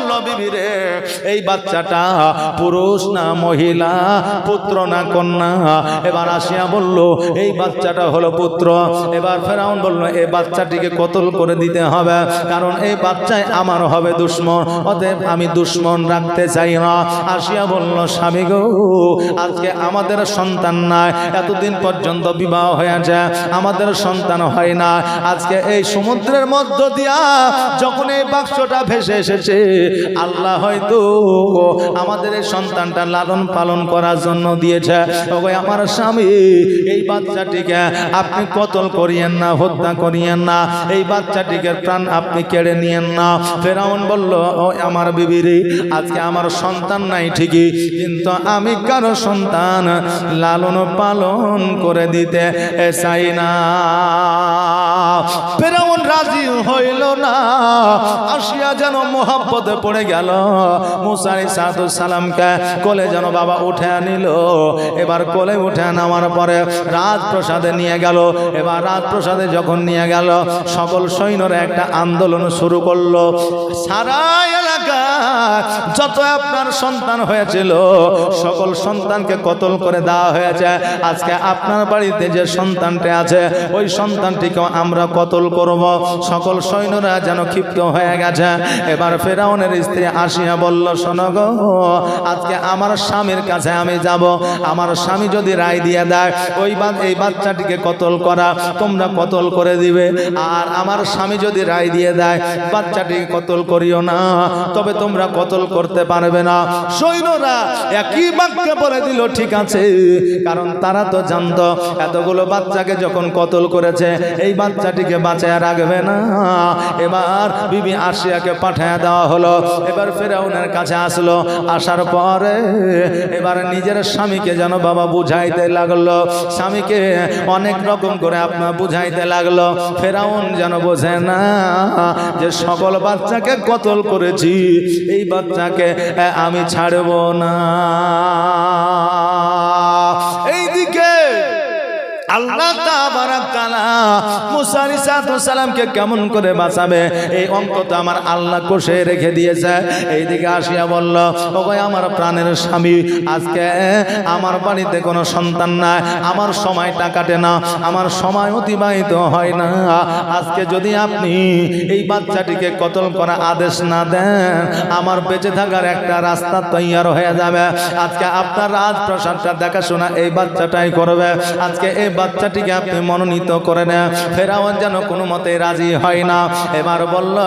বলল বিবি রে এই বাচ্চাটা পুরুষ না মহিলা, পুত্র না কন্যা? এবার আসিয়া বলল এই বাচ্চাটা হলো পুত্র। এবার ফেরাউন বলল এই বাচ্চাটিকে কতল করে দিতে হবে, কারণ এই বাচ্চায় আমার হবে দুশ্মন, অতএব আমি দুশ্মন রাখতে চাই না। আসিয়া বলল স্বামী গো, আজকে আমাদের সন্তান নাই, এতদিন পর্যন্ত বিবাহ হয়েছে আমাদের সন্তান হয় না। আজকে এই সমুদ্রের মধ্য দিয়া যখন এই বাক্সটা ভেসে এসেছে, আল্লাহ হয়তো আমাদের এই সন্তানটা লালন পালন করার জন্য দিয়েছে। ওগো আমার স্বামী, এই বাচ্চাটিকে আপনি কতল করিয়েন না, হত্যা করিয়েন না, এই বাচ্চাটিকে প্রাণ আপনি কেড়ে নিয়েন না। ফেরাউন বলল ও আমার বিবি রে, আজকে আমার সন্তান নাই ঠিকই, কিন্তু আমি কারো সন্তান লালন পালন করে দিতে চাই না। ফেরাউন রাজি হইল না। আসিয়া যেন মোহাব্বতে পড়ে গেল। মুসা আলাইহিস সালামকে কোলে যেন বাবা উঠে নিল। এবার কোলে উঠে নামার পরে রাজপ্রাসাদে নিয়ে গেল। এবার রাজপ্রাসাদে যখন নিয়ে গেল, সকল সৈন্যরা একটা আন্দোলন শুরু করলো। সারা এলাকা যত আপনার সন্তান হয়েছিল সকল সন্তানকে কতল করে দেওয়া হয়েছে। আজকে আপনার বাড়িতে যে সন্তানটি আছে ওই সন্তানটিকে আমরা কতল করব। সকল সৈন্যরা যেন ক্ষিপ্ত হয়ে গেছে। এবার ফেরাউনের স্ত্রী আসিয়া বলল শোনো গো, আজকে আমার স্বামীর কাছে আমি যাব, আমার স্বামী যদি রায় দিয়ে দেয় এই বাচ্চাটিকে কতল করা তোমরা কতল করে দিবে, আর আমার স্বামী যদি রায় দিয়ে দেয় বাচ্চাটিকে কতল করিও না, তবে তোমরা কতল করতে পারবে না। সৈন্যরা একই বাক্যে বলে দিল ঠিক আছে, কারণ তারা তো জানতো এতগুলো বাচ্চাকে যখন কতল করেছে এই বাচ্চাটিকে বাঁচায় রাখবে না। এবার বিবি আসিয়াকে পাঠিয়ে দেওয়া হলো। এবার ফেরাউনের কাছে আসলো। আসার পরে এবার নিজের স্বামীকে যেন বাবা বুঝাইতে লাগলো, স্বামীকে অনেক রকম করে আপনার বুঝাইতে লাগলো। ফেরাউন যেন বোঝে না যে সকল বাচ্চাকে কতল করেছি, এই বাচ্চাকে আমি ছাড়ব না। এইদিকে আল্লাহ তাবারাক তাআলা মুসা আলাইহিস সালামকে কেমন করে বাঁচাবে এই অঙ্ক তো আমার আল্লাহ কষে রেখে দিয়েছে। এইদিকে আসিয়া বলল ওগো আমার প্রাণের স্বামী, আজকে আমার বাড়িতে কোনো সন্তান নাই, আমার সময়টা কাটে না, আমার সময় অতিবাহিত হয় না। আজকে যদি আপনি এই বাচ্চাটিকে কতল করা আদেশ না দেন, আমার বেঁচে থাকার একটা রাস্তা তৈয়ার হয়ে যাবে। আজকে আপনার রাজপ্রাসাদটা দেখাশোনা এই বাচ্চাটাই করবে। আজকে এই বাচ্চাটিকে আপনি মনোনীত করে নেন। ফেরাউন যেন কোনো মতে রাজি হয় না। এবার বলল